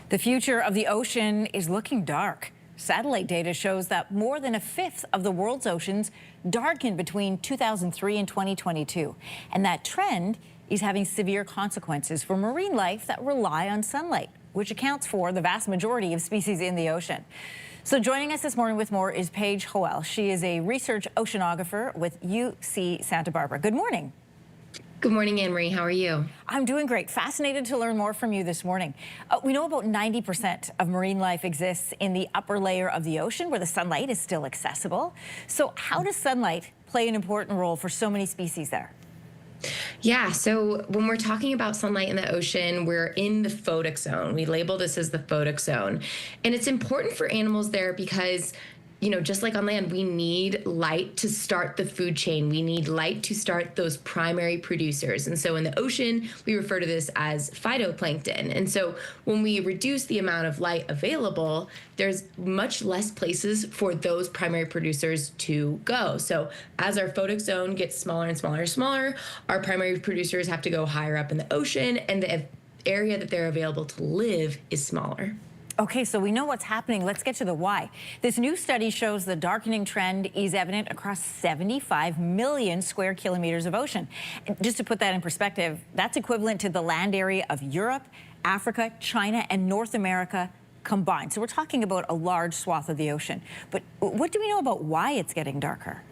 The future of the ocean is looking dark. Satellite data shows that more than a fifth of the world's oceans darkened between 2003 and 2022. And that trend is having severe consequences for marine life that rely on sunlight, which accounts for the vast majority of species in the ocean. So joining us this morning with more is Paige Hoel. She is a research oceanographer with UC Santa Barbara. Good morning. Good morning, Anne-Marie. How are you? I'm doing great. Fascinated to learn more from you this morning. We know about 90% of marine life exists in the upper layer of the ocean where the sunlight is still accessible. So how does sunlight play an important role for so many species there? Yeah, so when we're talking about sunlight in the ocean, we're in the photic zone. We label this as the photic zone. And it's important for animals there because just like on land, we need light to start the food chain. We need light to start those primary producers. And so in the ocean, we refer to this as phytoplankton. And so when we reduce the amount of light available, there's much less places for those primary producers to go. So as our photic zone gets smaller and smaller and smaller, our primary producers have to go higher up in the ocean, and the area that they're available to live is smaller. Okay, so we know what's happening. Let's get to the why. This new study shows the darkening trend is evident across 75 million square kilometers of ocean. Just to put that in perspective, that's equivalent to the land area of Europe, Africa, China, and North America combined. So we're talking about a large swath of the ocean. But what do we know about why it's getting darker?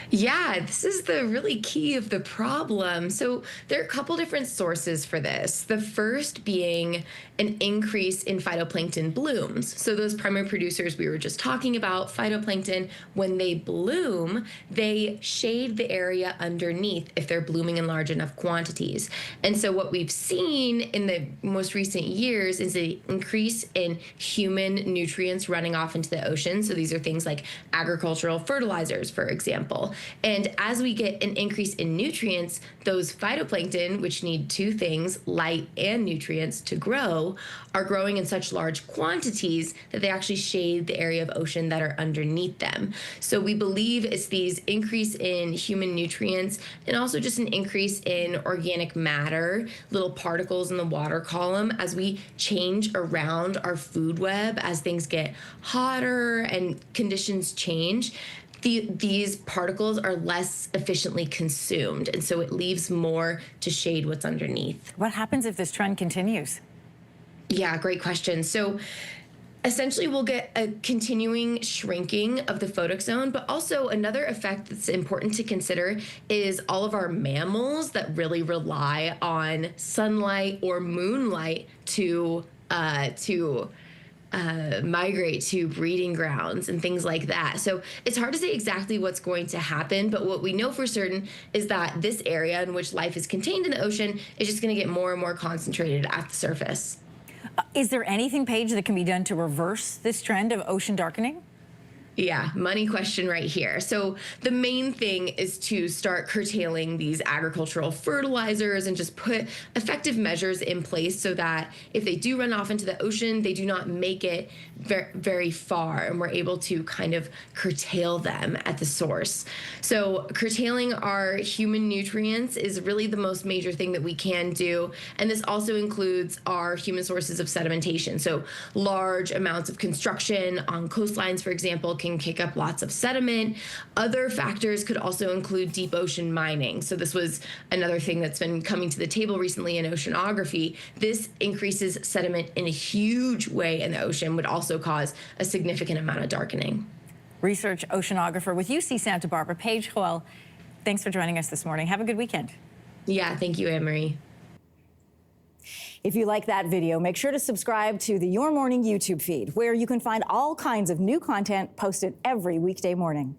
Yeah, this is the really key of the problem. So there are a couple different sources for this. The first being an increase in phytoplankton blooms. So those primary producers we were just talking about, phytoplankton, when they bloom, they shade the area underneath if they're blooming in large enough quantities. And so what we've seen in the most recent years is an increase in human nutrients running off into the ocean. So these are things like agricultural fertilizers, for example. And as we get an increase in nutrients, those phytoplankton, which need two things, light and nutrients, to grow, are growing in such large quantities that they actually shade the area of ocean that are underneath them. So we believe it's these increase in human nutrients and also just an increase in organic matter, little particles in the water column, as we change around our food web as things get hotter and conditions change. These particles are less efficiently consumed, and so it leaves more to shade what's underneath. What happens if this trend continues? Yeah, great question. So essentially, we'll get a continuing shrinking of the photic zone, but also another effect that's important to consider is all of our mammals that really rely on sunlight or moonlight to migrate to breeding grounds and things like that. So it's hard to say exactly what's going to happen, but what we know for certain is that this area in which life is contained in the ocean is just going to get more and more concentrated at the surface. Is there anything, Paige, that can be done to reverse this trend of ocean darkening? Yeah, money question right here. So the main thing is to start curtailing these agricultural fertilizers and just put effective measures in place so that if they do run off into the ocean, they do not make it very far, and we're able to kind of curtail them at the source. So curtailing our human nutrients is really the most major thing that we can do. And this also includes our human sources of sedimentation. So large amounts of construction on coastlines, for example, can kick up lots of sediment. Other factors could also include deep ocean mining. So this was another thing that's been coming to the table recently in oceanography. This increases sediment in a huge way in the ocean, would also cause a significant amount of darkening. Research oceanographer with UC Santa Barbara, Paige Hoel, thanks for joining us this morning. Have a good weekend. Yeah, thank you, Anne-Marie. If you like that video, make sure to subscribe to the Your Morning YouTube feed, where you can find all kinds of new content posted every weekday morning.